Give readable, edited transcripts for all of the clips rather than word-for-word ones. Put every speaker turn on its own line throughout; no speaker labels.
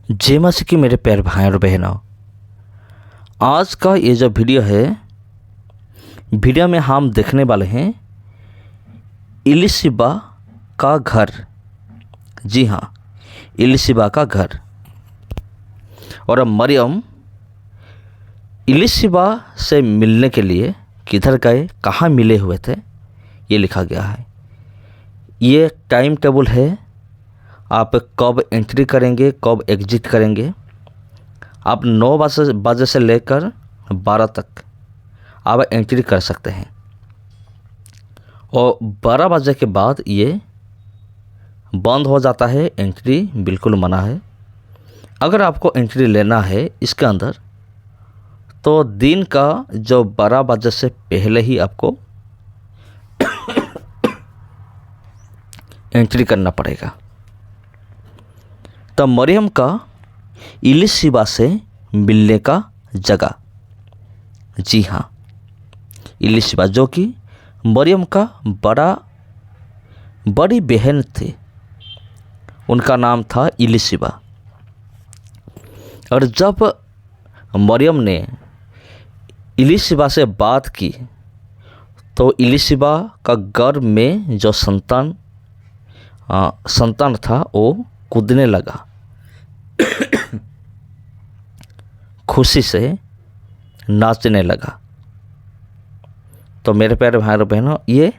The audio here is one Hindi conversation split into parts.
जय मसीह की मेरे प्यारे भाई और बहनों, आज का ये जो वीडियो में हम देखने वाले हैं इलीशिबा का घर। जी हाँ, इलीशिबा का घर। और अब मरियम इलीशिबा से मिलने के लिए किधर गए, कहाँ मिले हुए थे, ये लिखा गया है। ये टाइम टेबल है, आप कब एंट्री करेंगे, कब एग्जिट करेंगे। आप 9 बजे से लेकर 12 तक आप एंट्री कर सकते हैं, और 12 बजे के बाद ये बंद हो जाता है। एंट्री बिल्कुल मना है। अगर आपको एंट्री लेना है इसके अंदर, तो दिन का जो 12 बजे से पहले ही आपको एंट्री करना पड़ेगा। तब मरियम का इलीशिबा से मिलने का जगह, जी हाँ, इलीशिबा जो कि मरियम का बड़ी बहन थी, उनका नाम था इलीशिबा। और जब मरियम ने इलीशिबा से बात की तो इलीशिबा का गर्भ में जो संतान था वो कूदने लगा, खुशी से नाचने लगा। तो मेरे प्यारे भाई और बहनों, ये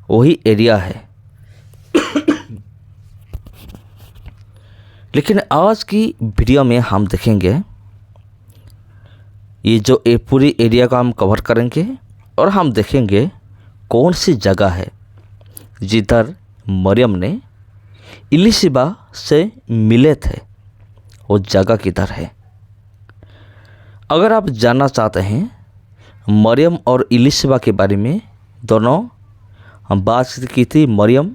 वही एरिया है। लेकिन आज की वीडियो में हम देखेंगे ये पूरी एरिया को हम कवर करेंगे, और हम देखेंगे कौन सी जगह है जिधर मरियम ने इलीशिबा से मिले थे, वो जगह किधर है। अगर आप जानना चाहते हैं मरियम और इलीशिबा के बारे में, दोनों हम बात की थी। मरियम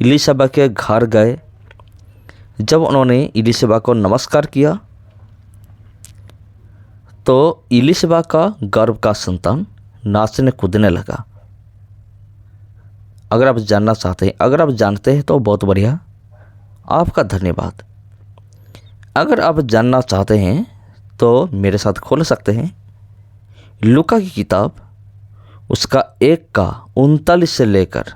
इलीशिबा के घर गए, जब उन्होंने इलीशिबा को नमस्कार किया तो इलीशिबा का गर्भ का संतान नाचने कूदने लगा। अगर आप जानना चाहते हैं, अगर आप जानते हैं तो बहुत बढ़िया, आपका धन्यवाद। अगर आप जानना चाहते हैं तो मेरे साथ खोल सकते हैं लूका की किताब, उसका 1:39 से लेकर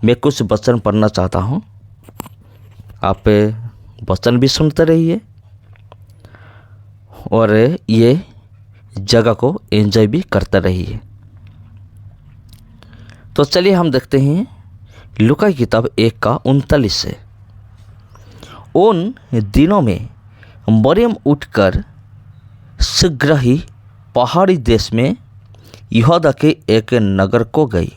मैं कुछ वचन पढ़ना चाहता हूँ। आप वचन भी सुनते रहिए और ये जगह को एंजॉय भी करते रहिए। तो चलिए हम देखते हैं लूका की किताब 1:39 से। उन दिनों में मरियम उठकर शीघ्र ही पहाड़ी देश में यहूदा के एक नगर को गई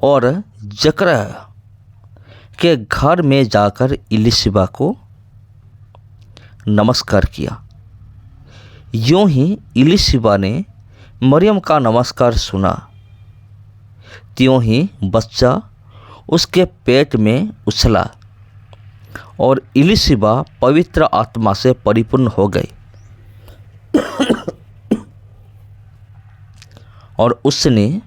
और जकरयाह के घर में जाकर इलीशिबा को नमस्कार किया। यूं ही इलीशिबा ने मरियम का नमस्कार सुना, त्यों ही बच्चा उसके पेट में उछला और इलीशिबा पवित्र आत्मा से परिपूर्ण हो गई। और उसने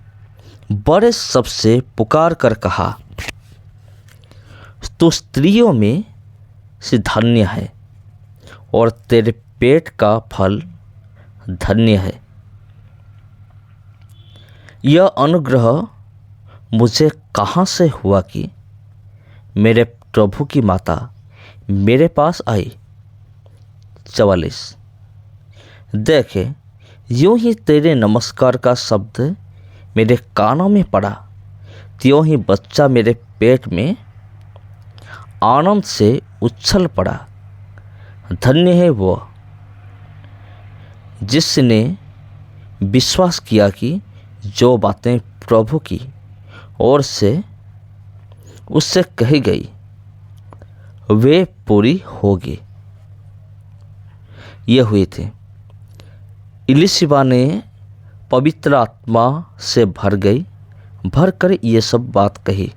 बड़े शब्द से पुकार कर कहा, तू स्त्रियों में से धन्य है और तेरे पेट का फल धन्य है। यह अनुग्रह मुझे कहाँ से हुआ कि मेरे प्रभु की माता मेरे पास आई। 44। देखे, यूं ही तेरे नमस्कार का शब्द मेरे कानों में पड़ा, त्यों ही बच्चा मेरे पेट में आनंद से उछल पड़ा। धन्य है वो जिसने विश्वास किया कि जो बातें प्रभु की ओर से उससे कही गई वे पूरी होगी। ये हुई थी। इलीशिबा ने पवित्र आत्मा से भर कर ये सब बात कही।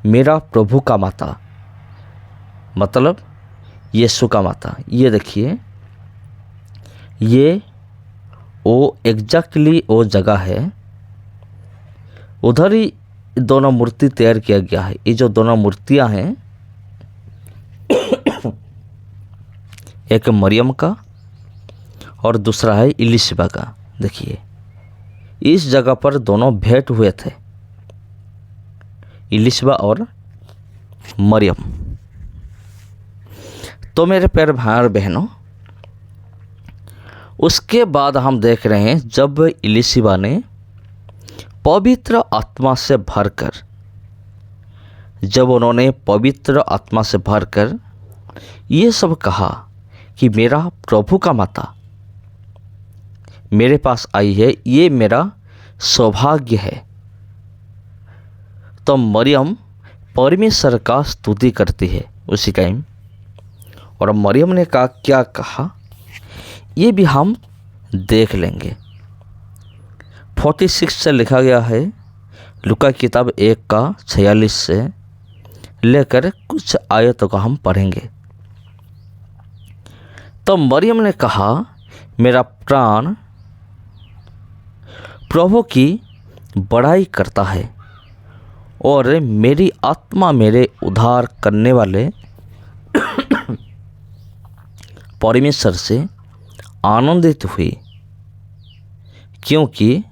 मेरा प्रभु का माता, मतलब यीशु का माता। ये देखिए, ये वो एग्जैक्टली वो जगह है, उधर ही दोनों मूर्ति तैयार किया गया है। ये जो दोनों मूर्तियां हैं एक मरियम का और दूसरा है इलिशिबा का। देखिए, इस जगह पर दोनों भेंट हुए थे, इलिशिबा और मरियम। तो मेरे प्यारे भाई और बहनों, उसके बाद हम देख रहे हैं जब इलिशिबा ने पवित्र आत्मा से भरकर, जब उन्होंने पवित्र आत्मा से भरकर ये सब कहा कि मेरा प्रभु का माता मेरे पास आई है, ये मेरा सौभाग्य है, तो मरियम परमेश्वर का स्तुति करती है उसी टाइम। और मरियम ने क्या कहा ये भी हम देख लेंगे। 46 से लिखा गया है, लूका किताब 1 का 46 से लेकर कुछ आयतों का हम पढ़ेंगे। तो मरियम ने कहा, मेरा प्राण प्रभु की बड़ाई करता है और मेरी आत्मा मेरे उद्धार करने वाले परमेश्वर से आनंदित हुई, क्योंकि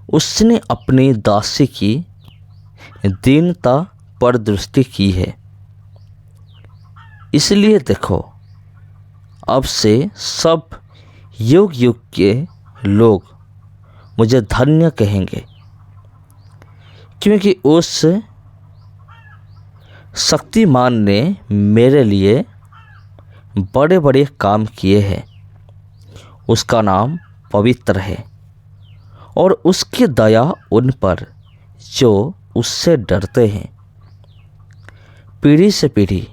उसने अपनी दासी की दीनता पर दृष्टि की है। इसलिए देखो, अब से सब युग युग के लोग मुझे धन्य कहेंगे, क्योंकि उस शक्तिमान ने मेरे लिए बड़े बड़े काम किए हैं। उसका नाम पवित्र है और उसकी दया उन पर जो उससे डरते हैं पीढ़ी से पीढ़ी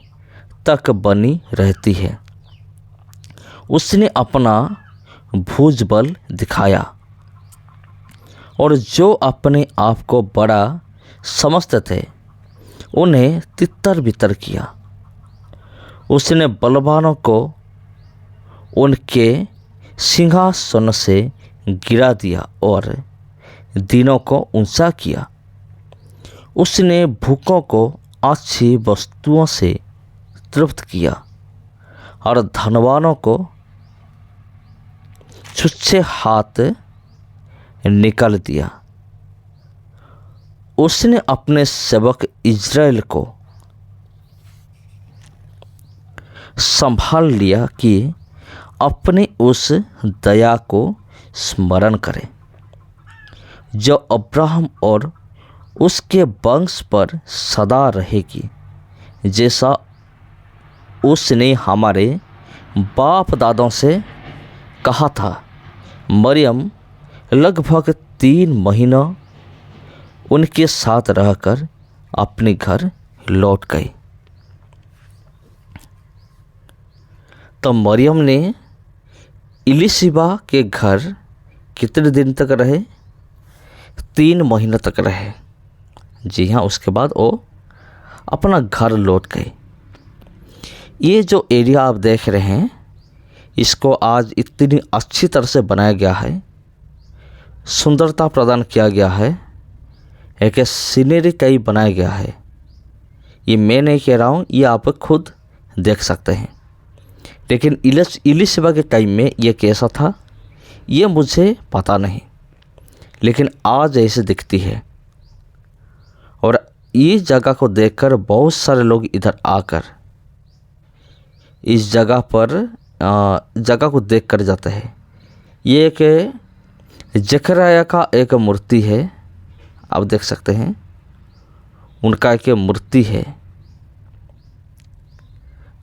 तक बनी रहती है। उसने अपना भुजबल दिखाया और जो अपने आप को बड़ा समझते थे उन्हें तितर बितर किया। उसने बलवानों को उनके सिंहासन से गिरा दिया और दीनों को ऊंचा किया। उसने भूखों को अच्छी वस्तुओं से तृप्त किया और धनवानों को छुच्छे हाथ निकाल दिया। उसने अपने सेवक इज़राइल को संभाल लिया कि अपने उस दया को स्मरण करे जो अब्राहम और उसके वंश पर सदा रहेगी, जैसा उसने हमारे बाप दादों से कहा था। मरियम लगभग 3 महीना उनके साथ रहकर अपने घर लौट गई। तो मरियम ने इलिशिबा के घर कितने दिन तक रहे? 3 महीने तक रहे। जी हाँ, उसके बाद वो अपना घर लौट गए। ये जो एरिया आप देख रहे हैं, इसको आज इतनी अच्छी तरह से बनाया गया है, सुंदरता प्रदान किया गया है, एक सीनरी कई बनाया गया है। ये मैं नहीं कह रहा हूँ, ये आप खुद देख सकते हैं। लेकिन इलिशिबा के टाइम में ये कैसा था ये मुझे पता नहीं, लेकिन आज ऐसे दिखती है। और इस जगह को देखकर बहुत सारे लोग इधर आकर इस जगह को देख कर जाते हैं। ये एक जकरिया का एक मूर्ति है, आप देख सकते हैं, उनका एक मूर्ति है,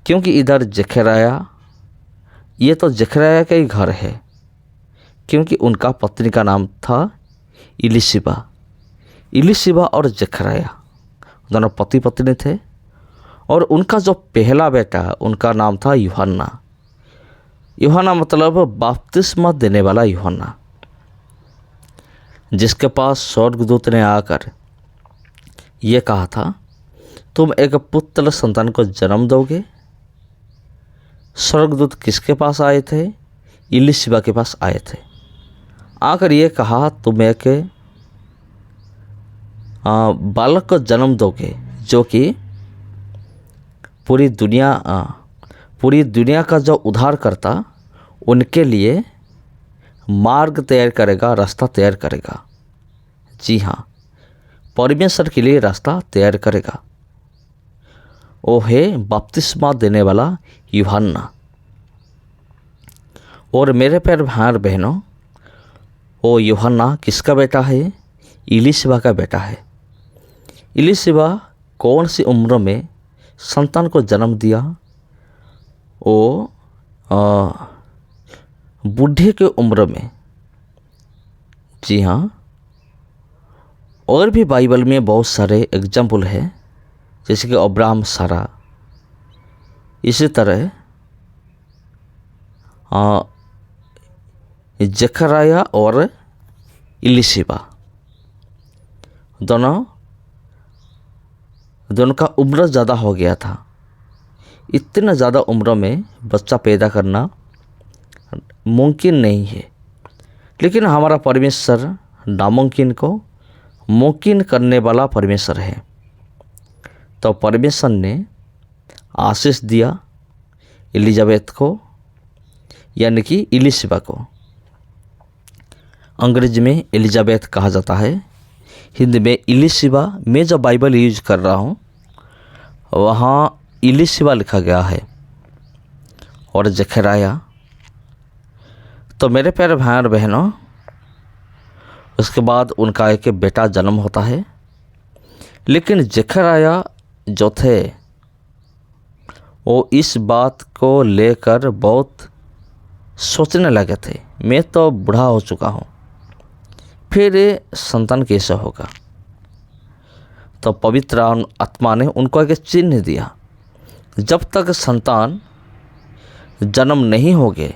क्योंकि इधर जकरिया, ये तो जकरिया का ही घर है, क्योंकि उनका पत्नी का नाम था इलिशिबा। इलिशिबा और जकरिया दोनों पति पत्नी थे, और उनका जो पहला बेटा उनका नाम था यूहन्ना। यूहन्ना मतलब बपतिस्मा देने वाला यूहन्ना, जिसके पास स्वर्गदूत ने आकर ये कहा था, तुम एक पुत्र संतान को जन्म दोगे। स्वर्गदूत किसके पास आए थे? इलिशिबा के पास आए थे। आकर ये कहा, तुम एक बालक को जन्म दोगे जो कि पूरी दुनिया पूरी दुनिया का जो उद्धारकर्ता उनके लिए मार्ग तैयार करेगा, रास्ता तैयार करेगा। जी हाँ, परमेश्वर के लिए रास्ता तैयार करेगा। वो है बपतिस्मा देने वाला यूहन्ना। और मेरे प्यारे भाई और बहनों, वो यूहन्ना किसका बेटा है? इलीशिबा का बेटा है। इलीशिबा कौन सी उम्र में संतान को जन्म दिया? वो बूढ़े के उम्र में। जी हाँ, और भी बाइबल में बहुत सारे एग्जाम्पल है, जैसे कि अब्राहम, सारा। इसी तरह जकरिया और इलीशिबा दोनों का उम्र ज़्यादा हो गया था। इतना ज़्यादा उम्र में बच्चा पैदा करना मुमकिन नहीं है, लेकिन हमारा परमेश्वर नामुमकिन को मुमकिन करने वाला परमेश्वर है। तो परमेश्वर ने आशीष दिया एलिजाबेथ को, यानी कि इलीशिबा को। अंग्रेजी में एलिजाबेथ कहा जाता है, हिंदी में इलीशिबा। मैं जो बाइबल यूज कर रहा हूँ वहाँ इलीशिबा लिखा गया है। और जकरिया, तो मेरे प्यारे भाई और बहनों, उसके बाद उनका एक बेटा जन्म होता है। लेकिन जकरिया जो थे वो इस बात को लेकर बहुत सोचने लगे थे, मैं तो बूढ़ा हो चुका हूँ, फिर संतान कैसे होगा? तो पवित्र आत्मा ने उनको एक चिन्ह दिया, जब तक संतान जन्म नहीं होगे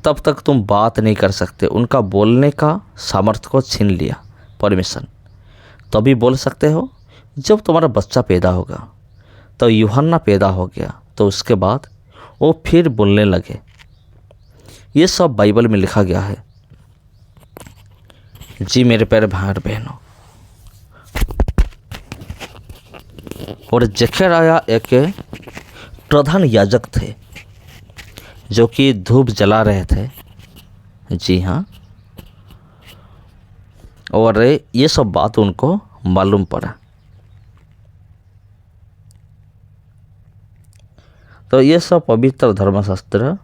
तब तक तुम बात नहीं कर सकते। उनका बोलने का सामर्थ्य को छीन लिया परमेश्वर। तभी बोल सकते हो जब तुम्हारा बच्चा पैदा होगा। तो यूहन्ना पैदा हो गया, तो उसके बाद वो फिर बोलने लगे। ये सब बाइबल में लिखा गया है। जी मेरे प्यारे भाई और बहनों, और जकरिया एक प्रधान याजक थे जो कि धूप जला रहे थे। जी हाँ, और ये सब बात उनको मालूम पड़ा। तो ये सब पवित्र धर्मशास्त्र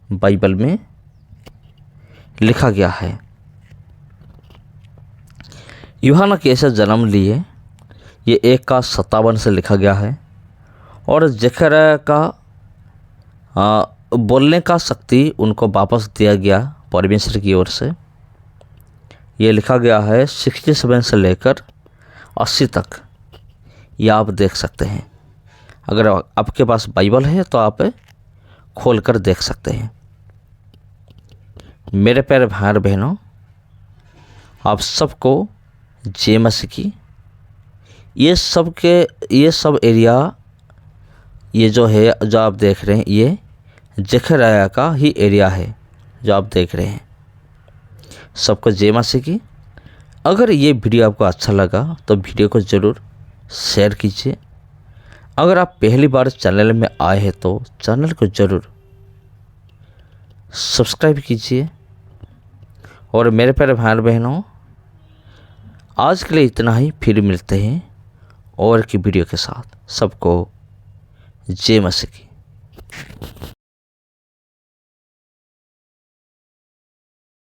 बाइबल में लिखा गया है। यूहन्ना कैसे जन्म लिए, ये 1:57 से लिखा गया है। और जकरिया का बोलने का शक्ति उनको वापस दिया गया परमेश्वर की ओर से। ये लिखा गया है 67 से लेकर 80 तक। ये आप देख सकते हैं। अगर आपके पास बाइबल है तो आप खोल कर देख सकते हैं। मेरे प्यारे भाई और बहनों, आप सबको जय मसीह की। ये सब एरिया, ये जो है, जो आप देख रहे हैं, ये जकरिया का ही एरिया है जो आप देख रहे हैं। सबको जय मसीह की। अगर ये वीडियो आपको अच्छा लगा तो वीडियो को ज़रूर शेयर कीजिए। अगर आप पहली बार चैनल में आए हैं तो चैनल को ज़रूर सब्सक्राइब कीजिए। और मेरे प्यारे भाई बहनों, आज के लिए इतना ही। फिर मिलते हैं और की वीडियो के साथ। सबको जय मसीह की।